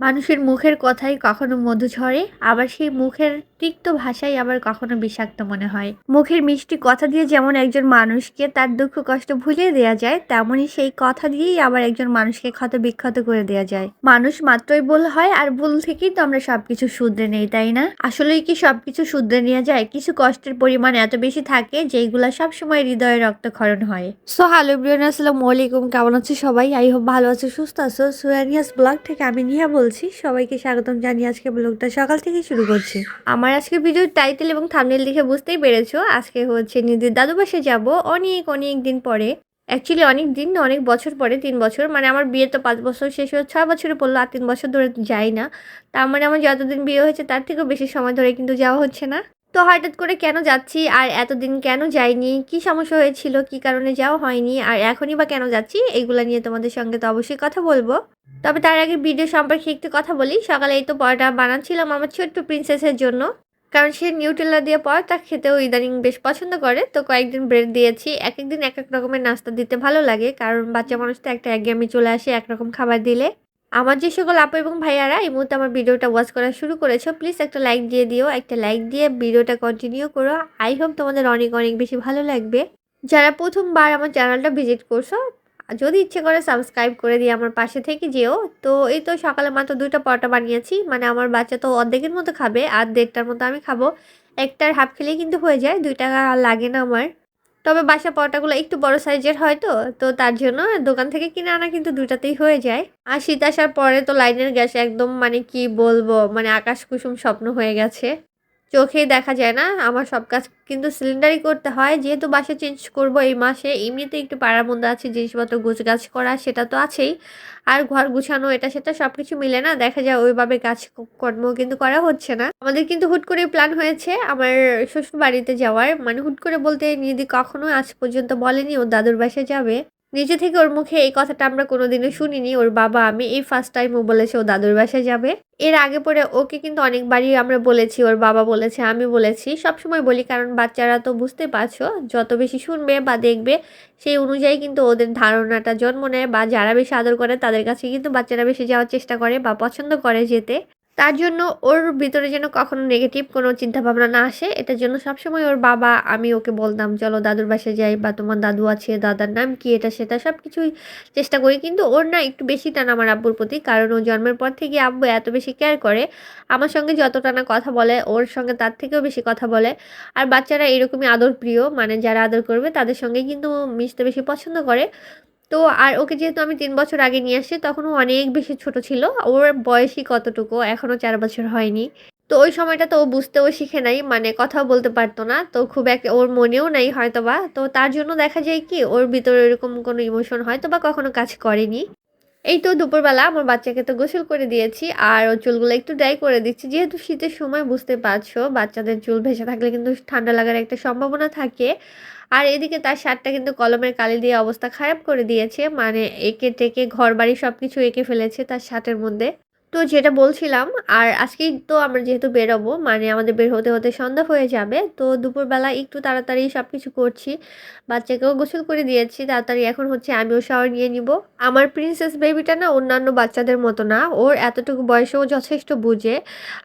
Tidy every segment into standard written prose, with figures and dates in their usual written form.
মানুষের মুখের কথাই কখনো মধু ঝরে, আবার সেই মুখের তিক্ত ভাষাই আবার কখনো বিষাক্ত মনে হয়। মুখের মিষ্টি কথা দিয়ে যেমন একজন মানুষকে তার দুঃখ কষ্ট ভুলিয়ে দেওয়া যায়, তেমনই সেই কথা দিয়েই আবার একজন মানুষকে ক্ষত বিক্ষত করে দেওয়া যায়। মানুষ মাত্রই ভুল হয়, আর ভুল থেকেই তো আমরা সবকিছু শুধরে নেই, তাই না? আসলেই কি সবকিছু শুধরে নেওয়া যায়? কিছু কষ্টের পরিমাণ এত বেশি থাকে যেগুলা সবসময় হৃদয়ে রক্তক্ষরণ হয়। সো হ্যালো এভরিওয়ান, আসসালামু আলাইকুম। কেমন আছো সবাই? আই হোপ ভালো আছো, সুস্থ আছো। সুয়ানিয়াস ব্লগ থেকে আমি নিহা বলছি। সবাইকে স্বাগতম জানিয়ে আজকে ব্লগটা সকাল থেকে শুরু করছি। আমার আজকে ভিডিওর টাইটেল এবং থাম্বনেল দেখে বুঝতেই পেরেছো, আজকে হচ্ছে নিজের দাদু বাসায় যাব অনেক অনেক দিন পরে। অ্যাকচুয়ালি অনেক দিন না, অনেক বছর পরে, 3 বছর। মানে আমার বিয়ে তো 5 বছর শেষ হয়ে 6 বছরে পড়লো, আর 3 বছর ধরে যাই না। তার মানে আমার যতদিন বিয়ে হয়েছে তার থেকেও বেশি সময় ধরে কিন্তু যাওয়া হচ্ছে না। তো হঠাৎ করে কেন যাচ্ছি, আর এতদিন কেন যাইনি, কি সমস্যা হয়েছিল, কি কারণে যাওয়া হয়নি, আর এখনই বা কেন যাচ্ছি, এইগুলা নিয়ে তোমাদের সঙ্গে তো অবশ্যই কথা বলবো। তবে তার আগে ভিডিও সম্পর্কে একটু কথা বলি। সকালে এই তো পরোটা বানাচ্ছিলাম আমার ছোট্ট প্রিন্সেসের জন্য, কারণ সে নিউট্রেলা দিয়ে পরোটা খেতেও ইদানিং বেশ পছন্দ করে। তো কয়েকদিন ব্রেড দিয়েছি। এক একদিন এক এক রকমের নাস্তা দিতে ভালো লাগে, কারণ বাচ্চা মানুষ তো একটা একঘেয়েমি চলে আসে একরকম খাবার দিলে। আমার যে সকল আপু এবং ভাইয়ারা এই মুহূর্তে আমার ভিডিওটা ওয়াচ করা শুরু করেছো, প্লিজ একটা লাইক দিয়ে দিও। একটা লাইক দিয়ে ভিডিওটা কন্টিনিউ করো। আই হোপ তোমাদের অনেক অনেক বেশি ভালো লাগবে। যারা প্রথমবার আমার চ্যানেলটা ভিজিট করছো, যদি ইচ্ছে করে সাবস্ক্রাইব করে দিয়ে আমার পাশে থেকে যেও। তো এই তো সকালে মাত্র 2টা পরোটা বানিয়েছি। মানে আমার বাচ্চা তো অর্ধেকের মতো খাবে, আর 1.5টার মতো আমি খাবো। একটার হাফ খেলেই কিন্তু হয়ে যায়, 2 টাকা আর লাগে না আমার। তবে বাসা পরোটাগুলো একটু বড় সাইজের হয়, তো তার জন্য দোকান থেকে কিনে আনা কিন্তু 2টাতেই হয়ে যায়। আর শীত আসার পরে তো লাইনের গ্যাস একদম, মানে কি বলবো, মানে আকাশ কুসুম স্বপ্ন হয়ে গেছে। চোখেই দেখা যায় না। আমার সব কাজ কিন্তু সিলিন্ডারই করতে হয়, যেহেতু বাসা চেঞ্জ করব এই মাসে। এমনিতে একটু পাড়ার মধ্যে আছে, জিনিসপত্র গোছগাছ করা সেটা তো আছেই। আর ঘর গুছানো এটা সেটা সবকিছু মিলে না, দেখা যায় ওইভাবে কাজ কর্ম কিন্তু করা হচ্ছে না। আমাদের কিন্তু হুট করে প্ল্যান হয়েছে আমার শ্বশুর বাড়িতে যাওয়ার। মানে হুট করে বলতে নিদি কখনো আজ পর্যন্ত বলেনি ওর দাদুর বাসায় যাবে। নিজে থেকে ওর মুখে এই কথাটা আমরা কোনোদিনও শুনিনি। ওর বাবা আমি এই ফার্স্ট টাইম ও বলেছে ও দাদুর বাসায় যাবে। এর আগে পরে ওকে কিন্তু অনেকবারই আমরা বলেছি, ওর বাবা বলেছে, আমি বলেছি, সবসময় বলি, কারণ বাচ্চারা তো বুঝতে পারছো, যত বেশি শুনবে বা দেখবে সেই অনুযায়ী কিন্তু ওদের ধারণাটা জন্ম নেয়। বা যারা বেশি আদর করে তাদের কাছে কিন্তু বাচ্চারা বেশি যাওয়ার চেষ্টা করে বা পছন্দ করে যেতে। তার জন্য ওর ভিতরে যেন কখনো নেগেটিভ কোনো চিন্তাভাবনা না আসে, এটার জন্য সবসময় ওর বাবা আমি ওকে বলতাম চলো দাদুর বাসায় যাই, বা তোমার দাদু আছে, দাদার নাম কি, এটা সেটা সব কিছুই চেষ্টা করি। কিন্তু ওর না একটু বেশি টান আমার আব্বুর প্রতি, কারণ ও জন্মের পর থেকে আব্বু এত বেশি কেয়ার করে। আমার সঙ্গে যতটা না কথা বলে, ওর সঙ্গে তার থেকেও বেশি কথা বলে। আর বাচ্চারা এরকমই আদর প্রিয়, মানে যারা আদর করবে তাদের সঙ্গে কিন্তু মিশতে বেশি পছন্দ করে। তো আর ওকে যেহেতু আমি 3 বছর আগে নিয়ে আসি, তখন ও অনেক বেশি ছোট ছিল। ওর বয়সই কতটুকু, এখনো 4 বছর হয়নি। তো ওই সময়টা তো ও বুঝতেও শিখে নাই, মানে কথাও বলতে পারতো না, তো খুব একটা ওর মনেও নাই হয়তোবা। তো তার জন্য দেখা যায় কি ওর ভিতরে এরকম কোনো ইমোশন হয়তোবা কখনো কাজ করেনি। এই তো দুপুরবেলা আমার বাচ্চাকে তো গোসল করে দিয়েছি, আর ওর চুলগুলো একটু ড্রাই করে দিচ্ছি, যেহেতু শীতের সময় বুঝতে পারছো বাচ্চাদের চুল ভেসে থাকলে কিন্তু ঠান্ডা লাগার একটা সম্ভাবনা থাকে। আর এদিকে তার শার্টটা কিন্তু কলমের কালি দিয়ে অবস্থা খারাপ করে দিয়েছে, মানে এঁকে টেকে ঘর বাড়ি সব কিছু এঁকে ফেলেছে তার শার্টের মধ্যে। তো যেটা বলছিলাম, আর আজকেই তো আমরা যেহেতু বেরোবো, মানে আমাদের বের হতে হতে সন্ধ্যা হয়ে যাবে, তো দুপুরবেলা একটু তাড়াতাড়ি সব কিছু করছি। বাচ্চাকেও গোসল করে দিয়েছি তাড়াতাড়ি, এখন হচ্ছে আমিও শাওয়ার নিয়ে নিব। আমার প্রিন্সেস বেবিটা না অন্যান্য বাচ্চাদের মতো না, ওর এতটুকু বয়সেও যথেষ্ট বুঝে।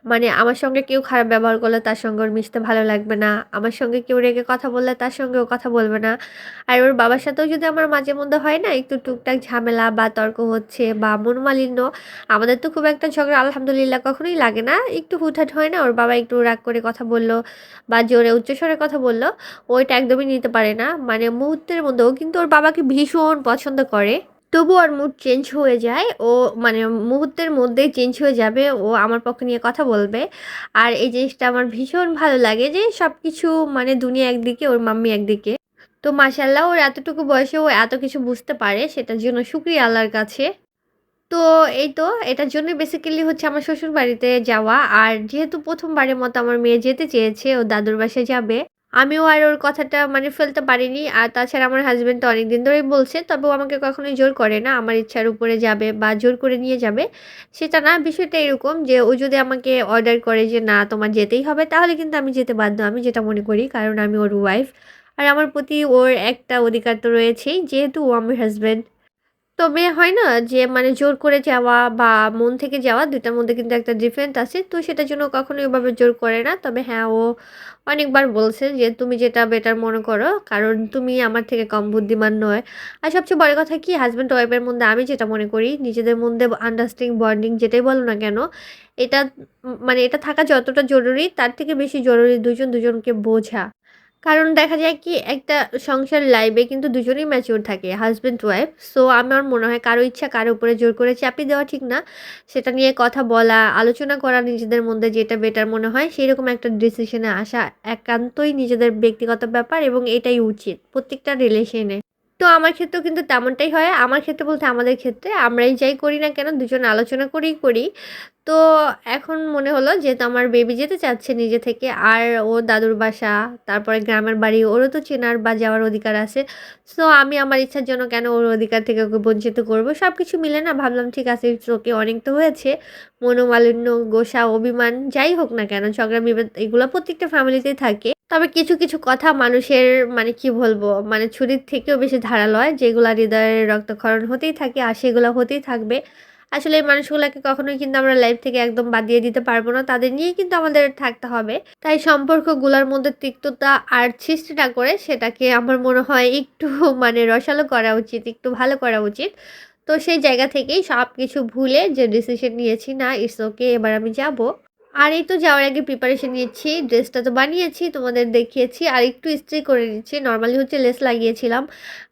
মানে আমার সঙ্গে কেউ খারাপ ব্যবহার করলে তার সঙ্গে ওর মিশতে ভালো লাগবে না, আমার সঙ্গে কেউ রেগে কথা বললে তার সঙ্গেও কথা বলবে না। আর ওর বাবার সাথেও যদি আমার মাঝে মধ্যে হয় না একটু টুকটাক ঝামেলা বা তর্ক হচ্ছে বা মনোমালিন্য, আমাদের তো খুব একটা ঝগড়া আলহামদুলিল্লাহ কখনোই লাগে না। একটু হুটহাট হয় না, ওর বাবা একটু রাগ করে কথা বললো বা জোরে উচ্চস্বরে কথা বললো, ওইটা একদমই নিতে পারে না। মানে মুহূর্তের মধ্যেও কিন্তু ওর বাবাকে ভীষণ পছন্দ করে, তবু ওর মুড চেঞ্জ হয়ে যায়। ও মানে মুহূর্তের মধ্যেই চেঞ্জ হয়ে যাবে, ও আমার পক্ষে নিয়ে কথা বলবে। আর এই জিনিসটা আমার ভীষণ ভালো লাগে যে সব কিছু, মানে দুনিয়া একদিকে ওর মাম্মি একদিকে। তো মাশাল্লাহ ওর এতটুকু বয়সে ও এত কিছু বুঝতে পারে, সেটার জন্য শুকরিয়া আল্লাহর কাছে। তো এই তো এটার জন্যই বেসিক্যালি হচ্ছে আমার শ্বশুর বাড়িতে যাওয়া। আর যেহেতু প্রথমবারের মতো আমার মেয়ে যেতে চেয়েছে, ও দাদুর বাসায় যাবে, আমিও আর ওর কথাটা মানে ফেলতে পারিনি। আর তাছাড়া আমার হাজবেন্ড তো অনেকদিন ধরেই বলছে, তবে ও আমাকে কখনোই জোর করে না আমার ইচ্ছার উপরে যাবে বা জোর করে নিয়ে যাবে সেটা না। বিষয়টা এরকম যে ও যদি আমাকে অর্ডার করে যে না তোমার যেতেই হবে, তাহলে কিন্তু আমি যেতে বাধ্য, আমি যেটা মনে করি, কারণ আমি ওর ওয়াইফ। আর আমার প্রতি ওর একটা অধিকার তো রয়েছেই, যেহেতু ও আমার হাজবেন্ড। তবে হয় না যে মানে জোর করে যাওয়া বা মন থেকে যাওয়া ২ টার মধ্যে কিন্তু একটা ডিফারেন্ট আছে। তো সেটার জন্য কখনোই ওভাবে জোর করে না। তবে হ্যাঁ, ও অনেকবার বলছে যে, "তুমি যেটা বেটার মনে করো। কারণ তুমি আমার থেকে কম বুদ্ধিমান নয়।" আর সবচেয়ে বড় কথা কি হাসব্যান্ড ওয়াইফ এর মধ্যে আমি যেটা মনে করি নিজেদের মধ্যে আন্ডারস্ট্যান্ডিং বন্ডিং যেটাই বলো না কেন, এটা মানে এটা থাকা যতটা জরুরি তার থেকে বেশি জরুরি দুজন দুজনকে বোঝা। কারণ দেখা যায় কি একটা সংসার লাইফে কিন্তু দুজনেই ম্যাচিউর থাকে হাসব্যান্ড ওয়াইফ। সো আমার মনে হয় কারো ইচ্ছা কারো উপরে জোর করে চাপিয়ে দেওয়া ঠিক না। সেটা নিয়ে কথা বলা, আলোচনা করা নিজেদের মধ্যে যেটা বেটার মনে হয় সেইরকম একটা ডিসিশনে আসা একান্তই নিজেদের ব্যক্তিগত ব্যাপার এবং এটাই উচিত প্রত্যেকটা রিলেশনে। তো আমার ক্ষেত্রেও কিন্তু তেমনটাই হয়। আমার ক্ষেত্রে বলতে আমাদের ক্ষেত্রে আমরাই যাই করি না কেন দুজনে আলোচনা করেই করি। তো এখন মনে হলো যেহেতু আমার বেবি যেতে চাচ্ছে নিজে থেকে আর ওর দাদুর বাসা, তারপরে গ্রামের বাড়ি ওরও তো চেনার বা যাওয়ার অধিকার আছে। সো আমি আমার ইচ্ছার জন্য কেন ওর অধিকার থেকে ওকে বঞ্চিত করব? সবকিছু মিলে না ভাবলাম ঠিক আছে ইটস ওকে অনেক তো হয়েছে। মনোমালিন্য, গোসা, অভিমান যাই হোক না কেন ঝগড়া বিবাদ এগুলো প্রত্যেকটা ফ্যামিলিতেই থাকে। তবে কিছু, কিছু কথা মানুষের মানে কি বলবো? মানে ছুরির থেকেও বেশি ধারালো হয় যেগুলা হৃদয়ের রক্তক্ষরণ হতেই থাকে আর সেগুলো হতেই থাকবে। আসলে এই মানুষগুলাকে কখনোই কিন্তু আমরা লাইফ থেকে একদম বাদ দিয়ে দিতে পারবো না। তাদের নিয়েই কিন্তু আমাদের থাকতে হবে। তাই সম্পর্কগুলার মধ্যে তিক্ততা আর সৃষ্টি না করে সেটাকে আমার মনে হয় একটু মানে রসালো করা উচিত, একটু ভালো করা উচিত। তো সেই জায়গা থেকেই সবকিছু ভুলে যে ডিসিশন নিয়েছি না ইটস ওকে এবার আমি যাবো। আর এই তো যাওয়ার আগে প্রিপারেশন নিচ্ছি। ড্রেসটা তো বানিয়েছি, তোমাদের দেখিয়েছি। আর একটু ইস্ত্রি করে নিচ্ছি। নরমালি হচ্ছে লেস লাগিয়েছিলাম।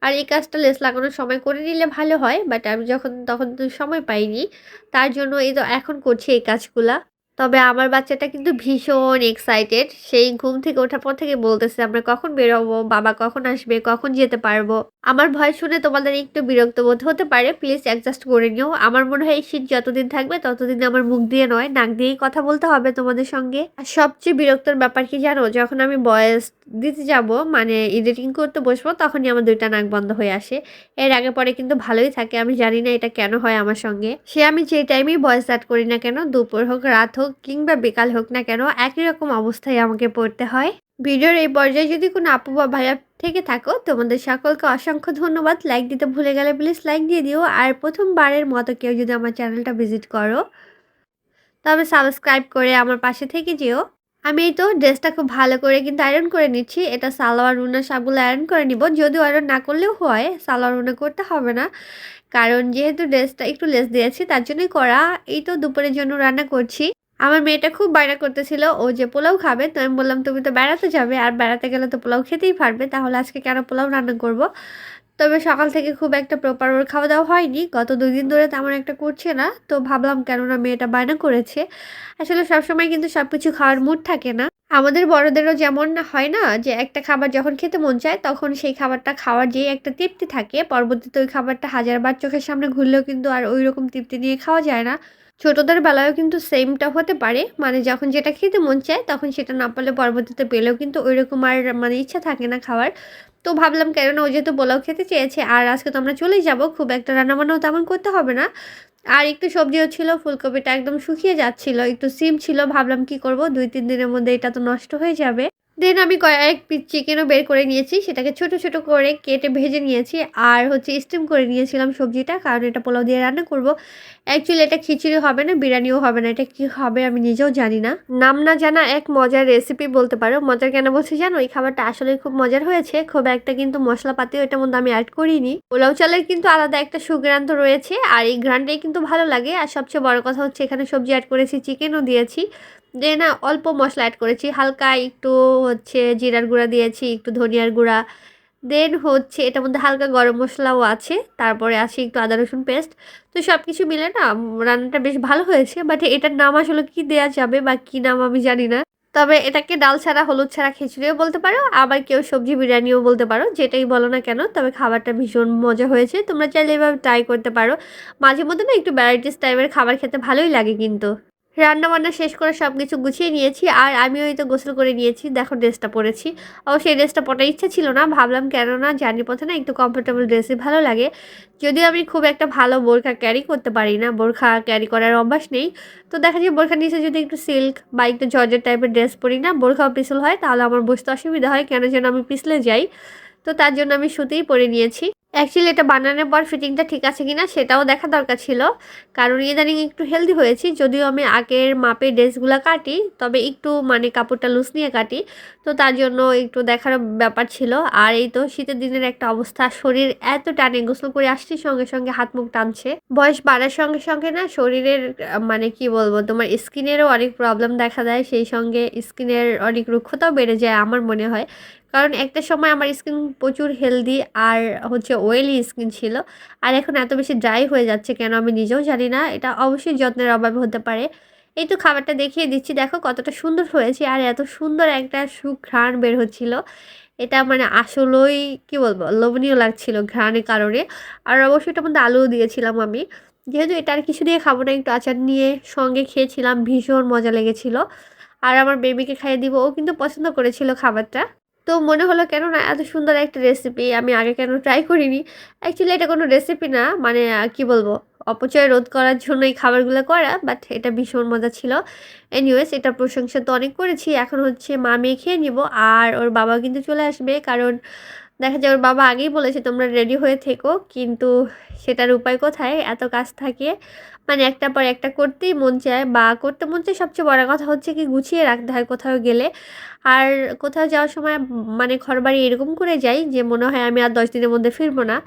আর এই কাজটা লেস লাগানোর সময় করে নিলে ভালো হয়। বাট আমি তখন তো সময় পাইনি। তার জন্য এই তো এখন করছি এই কাজগুলা। তবে আমার বাচ্চাটা কিন্তু ভীষণ এক্সাইটেড। সেই ঘুম থেকে ওঠার পর থেকে বলতেছে, "আমরা কখন বেরোবো? বাবা কখন আসবে? কখন যেতে পারবো?" আমার ভয়েস শুনে তোমাদের একটু বিরক্ত বোধ হতে পারে। প্লিজ অ্যাডজাস্ট করে নিও। আমার মনে হয় এই শীত যতদিন থাকবে ততদিন আমার মুখ দিয়ে নয়, নাক দিয়েই কথা বলতে হবে তোমাদের সঙ্গে। আর সবচেয়ে বিরক্তর ব্যাপার কি জানো? যখন আমি ভয়েস দিতে যাবো মানে এডিটিং করতে বসবো তখনই আমার ২ টা নাক বন্ধ হয়ে আসে। এর আগে পরে কিন্তু ভালোই থাকে। আমি জানি না এটা কেন হয় আমার সঙ্গে। সে আমি যে টাইমেই ভয়েস অ্যাড করি না কেন, দুপুর হোক, রাত হোক কিংবা বিকাল হোক না কেন একই রকম অবস্থায় আমাকে পড়তে হয়। ভিডিওর এই পর্যায়ে যদি কোনো আপু বা ভাইয়া থেকে থাকো তোমাদের সকলকে অসংখ্য ধন্যবাদ। লাইক দিতে ভুলে গেলে প্লিজ লাইক দিয়ে দিও। আর প্রথমবারের মতো কেউ যদি আমার চ্যানেলটা ভিজিট করো তবে সাবস্ক্রাইব করে আমার পাশে থেকে যেও। আমি এই তো ড্রেসটা খুব ভালো করে কিন্তু আয়রন করে নিচ্ছি। এটা সালোয়ার ওড়না সবগুলো আয়রন করে নিব। যদিও আয়রন না করলেও হয়, সালোয়ার ওড়না করতে হবে না। কারণ যেহেতু ড্রেসটা একটু লেস দিয়েছি তার জন্যই করা। এই তো দুপুরের জন্য রান্না করছি। আমার মেয়েটা খুব বায়না করতেছিল ও যে পোলাও খাবে। তো আমি বললাম, "তুমি তো বেড়াতে যাবে আর বেড়াতে গেলে তো পোলাও খেতেই পারবে। তাহলে আজকে কেন পোলাও রান্না করব?" তবে সকাল থেকে খুব একটা প্রপার ওর খাওয়া-দাওয়া হয়নি। গত ২ দিন ধরে তেমন একটা করছে না। তো ভাবলাম কেননা মেয়েটা বায়না করেছে। আসলে সবসময় কিন্তু সবকিছু খাওয়ার মুড থাকে না। আমাদের বড়দেরও যেমন হয় না যে একটা খাবার যখন খেতে মন চায় তখন সেই খাবারটা খাওয়ার যেই একটা তৃপ্তি থাকে পরবর্তীতে ওই খাবারটা হাজারবার চোখের সামনে ঘুরলেও কিন্তু আর ওইরকম তৃপ্তি নিয়ে খাওয়া যায় না। ছোটদের বেলায়ও কিন্তু সেমটা হতে পারে। মানে যখন যেটা খেতে মন চায় তখন সেটা না পারলে পরবর্তীতে পেলেও কিন্তু ঐরকম আর মানে ইচ্ছা থাকে না খাওয়ার। তো ভাবলাম কেননা ও যেহেতু পোলাও খেতে চেয়েছে আর আজকে তো আমরা চলেই যাব। খুব একটা রান্নাবান্নাও তেমন করতে হবে না। আর একটু সবজিও ছিল, ফুলকপিটা একদম শুকিয়ে যাচ্ছিল। একটু সিম ছিল, ভাবলাম কি করব ২-৩ দিনের মধ্যে এটা তো নষ্ট হয়ে যাবে। দেন আমি কয়েক পিস চিকেনও বের করে নিয়েছি। সেটাকে ছোট, ছোট করে কেটে ভেজে নিয়েছি। আর হচ্ছে স্টিম করে নিয়েছিলাম সবজিটা। কারণ এটা পোলাও দিয়ে রান্না করব। অ্যাকচুয়ালি এটা খিচুড়ি হবে না, বিরিয়ানিও হবে না। এটা কি হবে আমি নিজেও জানি না। নাম না জানা এক মজার রেসিপি বলতে পারো। মজার কেন বলছি জানো? এই খাবারটা আসলেই খুব মজার হয়েছে। খুব একটা কিন্তু মশলাপাতিও এটার মধ্যে আমি এড করিনি। পোলাও চালের কিন্তু আলাদা একটা সুঘ্রাণ তো রয়েছে। আর এই ঘ্রাণটাই কিন্তু ভালো লাগে। আর সবচেয়ে বড় কথা হচ্ছে এখানে সবজি এড করেছি, চিকেনও দিয়েছি। দেন অল্প মসলা এড করেছি। হালকা একটু হচ্ছে জিরার গুঁড়া দিয়েছি, একটু ধনিয়ার গুঁড়া। দেন হচ্ছে এটার মধ্যে হালকা গরম মসলাও আছে। তারপরে আছে একটু আদা রসুন পেস্ট। তো সবকিছু মিলে না রান্নাটা বেশ ভালো হয়েছে। বাট এটার নাম আসলে কি দেয়া যাবে বা কি নাম আমি জানি না। তবে এটাকে ডাল ছাড়া হলুদ ছাড়া খিচুড়িও বলতে পারো। আবার কেউ সবজি বিরিয়ানিও বলতে পারো। যেটাই বলো না কেন। তবে খাবারটা ভীষণ মজা হয়েছে। তোমরা চাইলে এভাবে ট্রাই করতে পারো। মাঝে মধ্যে না একটু ভ্যারাইটিস টাইপের খাবার খেতে ভালোই লাগে কিন্তু। রান্নাবান্না শেষ করে সবকিছু গুছিয়ে নিয়েছি। আর আমিও এই তো গোসল করে নিয়েছি। দেখো ড্রেসটা পরেছি। অবশ্য এই ড্রেসটা পরার ইচ্ছা ছিল না। ভাবলাম কেননা জার্নি পথে না একটু কমফোর্টেবল ড্রেসই ভালো লাগে। যদিও আমি খুব একটা ভালো বোরখা ক্যারি করতে পারি না। বোরখা ক্যারি করার অভ্যাস নেই। তো দেখা যায় বোরখার নিচে যদি একটু সিল্ক বা একটু জর্জেট টাইপের ড্রেস পরি না, বোরখাও পিছল হয় তাহলে আমার বসতে অসুবিধা হয়। কেন যেন আমি পিছলে যাই। তো তার জন্য আমি সুতিই পরে নিয়েছি। অ্যাকচুয়ালি এটা বানানোর পর ফিটিংটা ঠিক আছে কিনা সেটাও দেখা দরকার ছিল, কারণ ইদানিং একটু হেলদি হয়েছি। যদিও আমি আগের মাপের ড্রেসগুলো কাটি, তবে একটু মানে কাপড়টা লুজ নিয়ে কাটি, তো তার জন্য একটু দেখার ব্যাপার ছিল। আর এই তো শীতের দিনের একটা অবস্থা, শরীর এত টানে, গোসল করে আসছি সঙ্গে সঙ্গে হাত মুখ টানছে। বয়স বাড়ার সঙ্গে সঙ্গে না শরীরের মানে কি বলবো, তোমার স্কিনেরও অনেক প্রবলেম দেখা দেয়, সেই সঙ্গে স্কিনের অনেক রুক্ষতাও বেড়ে যায় আমার মনে হয়। কারণ একটা সময় আমার স্কিন প্রচুর হেলদি আর হচ্ছে অয়েলি স্কিন ছিল, আর এখন এত বেশি ড্রাই হয়ে যাচ্ছে কেন আমি নিজেও জানি না। এটা অবশ্যই যত্নের অভাবে হতে পারে। এই তো খাবারটা দেখিয়ে দিচ্ছি, দেখো কতটা সুন্দর হয়েছে, আর এত সুন্দর একটা সুঘ্রাণ বের হচ্ছিল। এটা মানে আসলেই কি বলবো, লোভনীয় লাগছিল ঘ্রাণের কারণে। আর অবশ্যই এটার মধ্যে আলুও দিয়েছিলাম আমি, যেহেতু এটা আর কিছু দিয়ে খাবো না, একটু আচার নিয়ে সঙ্গে খেয়েছিলাম, ভীষণ মজা লেগেছিল। আর আমার বেবিকে খাইয়ে দিব, ও কিন্তু পছন্দ করেছিল খাবারটা। তো মনে হলো কেন না এত সুন্দর একটা রেসিপি আমি আগে কেন ট্রাই করিনি। অ্যাকচুয়ালি এটা কোনো রেসিপি না, মানে কি বলবো, অপচয় রোধ করার জন্য এই খাবারগুলো করা, বাট এটা ভীষণ মজা ছিল। এনিওয়েজ, এটার প্রশংসা তো অনেক করেছি, এখন হচ্ছে মা মেয়ে খেয়ে নিব। আর ওর বাবা কিন্তু চলে আসবে, কারণ দেখা যায় ওর বাবা আগেই বলেছে তোমরা রেডি হয়ে থেকো, কিন্তু সেটার উপায় কোথায়, এত কাজ থাকে, মানে একটার পর একটা করতেই মন চায়, বা করতে মন চায়। সবচেয়ে বড় কথা হচ্ছে কি, গুছিয়ে রাখতে হয় কোথাও গেলে। আর কোথাও যাওয়ার সময় মানে ঘরবাড়ি এরকম করে যাই যে মনে হয় আমি আর 10 দিনের মধ্যে ফিরবো না।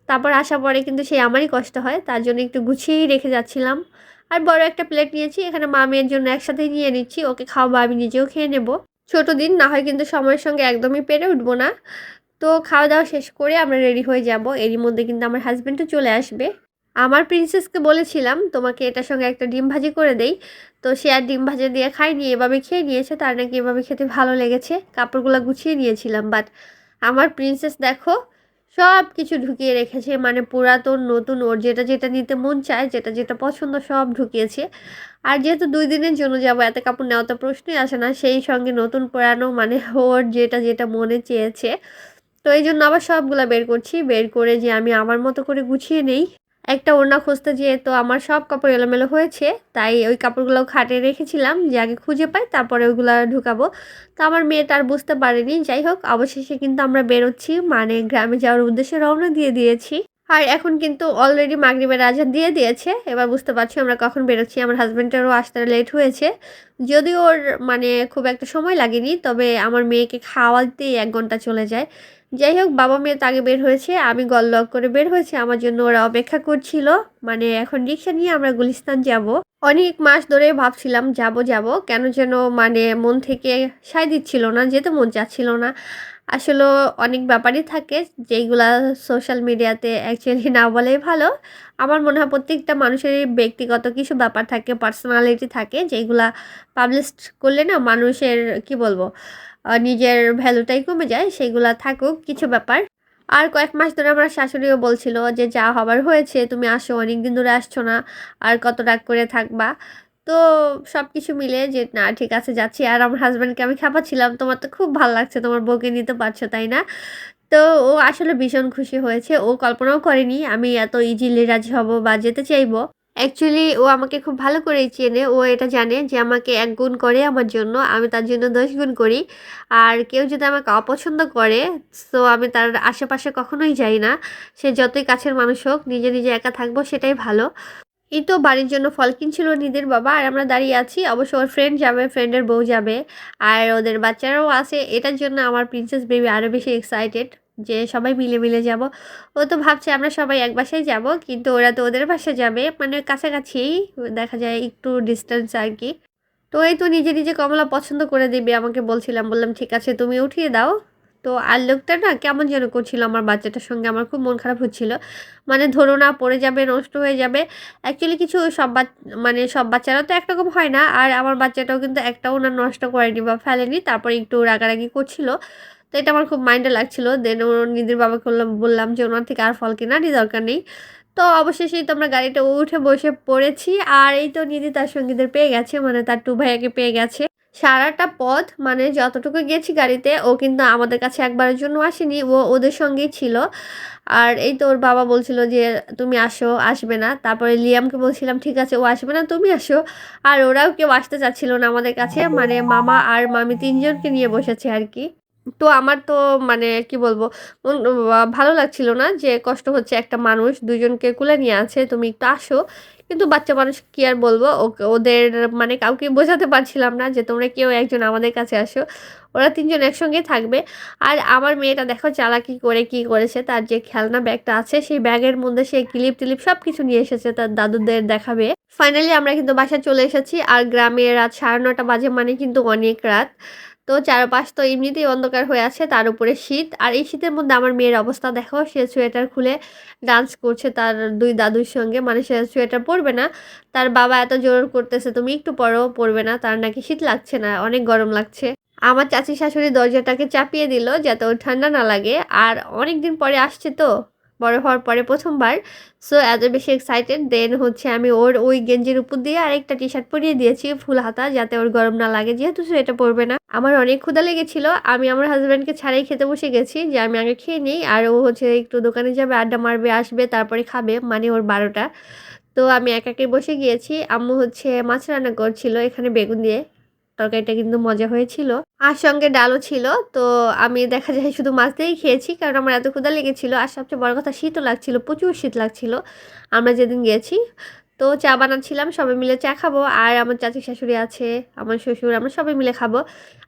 তারপর আসার পরে কিন্তু সেই আমারই কষ্ট হয়, তার জন্য একটু গুছিয়েই রেখে যাচ্ছিলাম। আর বড় একটা প্লেট নিয়েছি, এখানে মা মেয়ের জন্য একসাথেই নিয়ে নিচ্ছি, ওকে খাওয়াবো, আমি নিজেও খেয়ে নেব। ছোট দিন না হয় কিন্তু সময়ের সঙ্গে একদমই পেরে উঠবো না। তো খাওয়া দাওয়া শেষ করে আমরা রেডি হয়ে যাব, এরই মধ্যে কিন্তু আমার হাজব্যান্ডও চলে আসবে। আমার প্রিন্সেসকে বলেছিলাম তোমাকে এটার সঙ্গে একটা ডিম ভাজি করে দেই, তো সে আর ডিম ভাজি দিয়ে খায়নি, এভাবে খেয়ে নিয়েছে, তার নাকি এভাবে খেতে ভালো লেগেছে। কাপড়গুলো গুছিয়ে নিয়েছিলাম, বাট আমার প্রিন্সেস দেখো সব কিছু ঢুকিয়ে রেখেছে, মানে পুরাতন নতুন ওর যেটা যেটা নিতে মন চায়, যেটা যেটা পছন্দ সব ঢুকিয়েছে। আর যেহেতু 2 দিনের জন্য যাবো, এত কাপড় নেওয়া তো প্রশ্নই আসে না, সেই সঙ্গে নতুন পুরানো মানে ওর যেটা যেটা মনে চেয়েছে। তো এই জন্য আবার সবগুলা বের করছি, বের করে যে আমি আমার মতো করে গুছিয়ে নেই। একটা ওড়না খুঁজতে যেয়ে তো আমার সব কাপড় এলোমেলো হয়েছে, তাই ওই কাপড়গুলো খাটে রেখেছিলাম যে আগে খুঁজে পাই তারপরে ওইগুলো ঢুকাবো। তো আমার মেয়েটা আর বুঝতে পারেনি। যাই হোক, অবশেষে কিন্তু আমরা বেরোচ্ছি, মানে গ্রামে যাওয়ার উদ্দেশ্যে রওনা দিয়ে দিয়েছি। আর এখন কিন্তু অলরেডি মাগরিবের আজান দিয়ে দিয়েছে, এবার বুঝতে পারছি আমরা কখন বেরোচ্ছি। আমার হাজব্যান্ডেরও আসতে লেট হয়েছে, যদিও ওর মানে খুব একটা সময় লাগেনি, তবে আমার মেয়েকে খাওয়াতেই 1 ঘন্টা চলে যায়। যাই হোক, বাবা মেয়ে তো আগে বের হয়েছে, আমি গললক করে বের হয়েছে, আমার জন্য ওরা অপেক্ষা করছিল। মানে এখন রিক্সা নিয়ে আমরা গুলিস্তান যাব। অনেক মাস ধরে ভাবছিলাম যাব যাব, কেন যেন মানে মন থেকে সায় দিচ্ছিল না, যেতে মন চাচ্ছিল না। আসলে অনেক ব্যাপারই থাকে যেইগুলা সোশ্যাল মিডিয়াতে অ্যাকচুয়ালি না বলেই ভালো। আমার মনে হয় প্রত্যেকটা মানুষেরই ব্যক্তিগত কিছু ব্যাপার থাকে, পার্সোনালিটি থাকে, যেইগুলা পাবলিশ করলে না মানুষের কি বলবো, নিজের ভ্যালুটাই কমে যায়। সেগুলা থাকুক কিছু ব্যাপার। আর কয়েক মাস ধরে আমার শাশুড়িও বলছিল যে যা হবার হয়েছে, তুমি আসো, অনেকদিন ধরে আসছো না, আর কত রাগ করে থাকবা। তো সব কিছু মিলে যে না ঠিক আছে যাচ্ছি। আর আমার হাজব্যান্ডকে আমি খাপাচ্ছিলাম, তোমার তো খুব ভালো লাগছে, তোমার বউকে নিতে পারছো তাই না? তো ও আসলে ভীষণ খুশি হয়েছে, ও কল্পনাও করেনি আমি এত ইজিলি রাজি হব বা যেতে চাইবো। অ্যাকচুয়ালি ও আমাকে খুব ভালো করেই চেনে, ও এটা জানে যে আমাকে 1 গুণ করে আমার জন্য, আমি তার জন্য 10 গুণ করি। আর কেউ যদি আমাকে অপছন্দ করে, তো আমি তার আশেপাশে কখনোই যাই না। সে যতই কাছের মানুষ হোক, নিজে নিজে একা থাকবো সেটাই ভালো। এই তো বাড়ির জন্য ফল কিনছিল নিদের বাবা, আর আমরা দাঁড়িয়ে আছি। অবশ্য ওর ফ্রেন্ড যাবে, ফ্রেন্ডের বউ যাবে, আর ওদের বাচ্চারাও আছে। এটার জন্য আমার প্রিন্সেস বেবি আরও বেশি এক্সাইটেড যে সবাই মিলে মিলে যাব। ও তো ভাবছে আমরা সবাই এক বাসায় যাব, কিন্তু ওরা তো ওদের বাসায় যাবে, মানে কাছাকাছি, দেখা যায় একটু ডিস্টেন্স আর কি। তো এই তো নিজে নিজে কমলা পছন্দ করে দিবে আমাকে বলছিলাম, বললাম ঠিক আছে তুমি উঠিয়ে দাও। তো আর লোকটা না কেমন যেন করছিল আমার বাচ্চাটার সঙ্গে, আমার খুব মন খারাপ হচ্ছিল। মানে ধরো না পড়ে যাবে, নষ্ট হয়ে যাবে। অ্যাকচুয়ালি কিছু মানে সব বাচ্চারা তো একরকম হয় না, আর আমার বাচ্চাটাও কিন্তু একটাও না নষ্ট করেনি বা ফেলেনি, তারপরে একটু রাগারাগি করছিল। তো এটা আমার খুব মাইন্ডে লাগছিল। দেন ওর নিজের বাবাকে বললাম যে ওনার থেকে আর ফল কেনারই দরকার নেই। তো অবশেষেই তো আমরা গাড়িতে উঠে বসে পড়েছি, আর এই তো নিধি তার সঙ্গীদের পেয়ে গেছে, মানে তার টু ভাইয়াকে পেয়ে গেছে। সারাটা পথ মানে যতটুকু গেছি গাড়িতে, ও কিন্তু আমাদের কাছে একবারের জন্য আসেনি, ও ওদের সঙ্গেই ছিল। আর এই তো ওর বাবা বলছিল যে তুমি আসো, আসবে না। তারপরে লিয়ামকে বলছিলাম ঠিক আছে ও আসবে না, তুমি আসো। আর ওরাও কেউ আসতে চাচ্ছিল না আমাদের কাছে, মানে মামা আর মামি 3জনকে নিয়ে বসেছে আর কি। তো আমার তো মানে কি বলবো ভালো লাগছিল না যে কষ্ট হচ্ছে একটা মানুষ ২ জনকে কুলে নিয়ে আছে। তুমি একটু আসো। কিন্তু বাচ্চা মানুষ কি আর বলবো? ওদের মানে কাউকে বোঝাতে পারছিলাম না যে তোমরা কেউ একজন আমাদের কাছে আসো। ওরা ৩ জন একসঙ্গেই থাকবে। আর আমার মেয়েটা দেখো চালাকি করে কি করেছে, তার যে খেলনা ব্যাগটা আছে সেই ব্যাগের মধ্যে সে ক্লিপ-টিলিপ সবকিছু নিয়ে এসেছে তার দাদুদের দেখাবে। ফাইনালি আমরা কিন্তু বাসায় চলে এসেছি। আর গ্রামে রাত ৯:৩০ বাজে মানে কিন্তু অনেক রাত। তো চারপাশ তো এমনিতেই অন্ধকার হয়ে আছে, তার উপরে শীত। আর এই শীতের মধ্যে আমার মেয়ের অবস্থা দেখো, সে সোয়েটার খুলে ডান্স করছে তার ২ দাদুর সঙ্গে। মানে সে সোয়েটার পরবে না। তার বাবা এত জোর করতেছে, "তুমি একটু পরো।" পরবে না। তার নাকি শীত লাগছে না, অনেক গরম লাগছে। আমার চাচী শাশুড়ি দরজাটাকে চাপিয়ে দিল যাতে ওর ঠান্ডা না লাগে। আর অনেকদিন পরে আসছে তো, বড় হওয়ার পরে ১ম বার। সো এত বেশি এক্সাইটেড। দেন হচ্ছে আমি ওর ওই গেঞ্জির উপর দিয়ে আরেকটা টি-শার্ট পরিয়ে দিয়েছি ফুল হাতা, যাতে ওর গরম না লাগে, যেহেতু সোয়েটার পরবে না। আমার অনেক ক্ষুধা লেগেছিল। আমি আমার হাসব্যান্ডকে ছাড়াই খেতে বসে গেছি যে আমি আগে খেয়ে নেই। আর ও হচ্ছে একটু দোকানে যাবে, আড্ডা মারবে, আসবে, তারপরে খাবে। মানে ওর ১২টা। তো আমি একাই বসে গিয়েছি। আম্মু হচ্ছে মাছ রান্না করছিল এখানে বেগুন দিয়ে। তরকারিটা কিন্তু মজা হয়েছিল। আর সঙ্গে ডালও ছিল। তো আমি দেখা যায় শুধু মাছ দিয়েই খেয়েছি। কারণ আমার এত ক্ষুধা লেগেছিল। আর সবচেয়ে বড় কথা শীতও লাগছিল। প্রচুর শীত লাগছিল। আমরা যেদিন গিয়েছি। তো চা বানাচ্ছিলাম। সবাই মিলে চা খাবো। আর আমার চাচী শাশুড়ি আছে, আমার শ্বশুর, আমরা সবাই মিলে খাবো।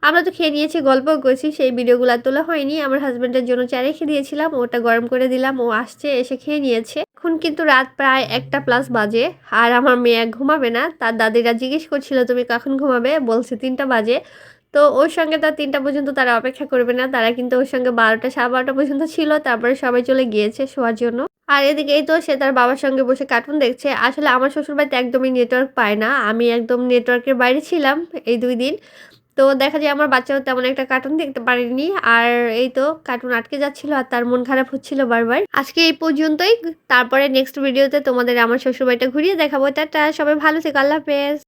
আমরা তো খেয়ে নিয়েছি, গল্পও করেছি। সেই ভিডিওগুলো আর তোলা হয়নি। আমার হাসব্যান্ডের জন্য চা রেখে দিয়েছিলাম। ওটা গরম করে দিলাম। ও আসছে, এসে খেয়ে নিয়েছে। এখন কিন্তু রাত প্রায় ১টা প্লাস বাজে। আর আমার মেয়ে ঘুমাবে না। তার দাদিরা জিজ্ঞেস করছিল, "তুমি কখন ঘুমাবে?" বলছে ৩টা বাজে। তো ওর সঙ্গে তার ৩টা পর্যন্ত তারা অপেক্ষা করবে না। তারা কিন্তু ওর সঙ্গে ১২টা ১২:৩০ পর্যন্ত ছিল। তারপরে সবাই চলে গিয়েছে শোয়ার জন্য। আর এদিকে এই তো সে তার বাবার সঙ্গে বসে কার্টুন দেখছে। আসলে আমার শ্বশুরবাড়িতে একদমই নেটওয়ার্ক পায় না। আমি একদম নেটওয়ার্কের বাইরে ছিলাম এই ২ দিন। তো দেখা যায় আমার বাচ্চাও তেমন একটা কার্টুন দেখতে পারেনি। আর এই তো কার্টুন আটকে যাচ্ছিল আর তার মন খারাপ হচ্ছিল বারবার। আজকে এই পর্যন্তই। তারপরে নেক্সট ভিডিওতে তোমাদের আমার শ্বশুরবাড়িটা ঘুরিয়ে দেখাবো। টাটা! সবাই ভালো থেকো। আল্লাহ হাফেজ।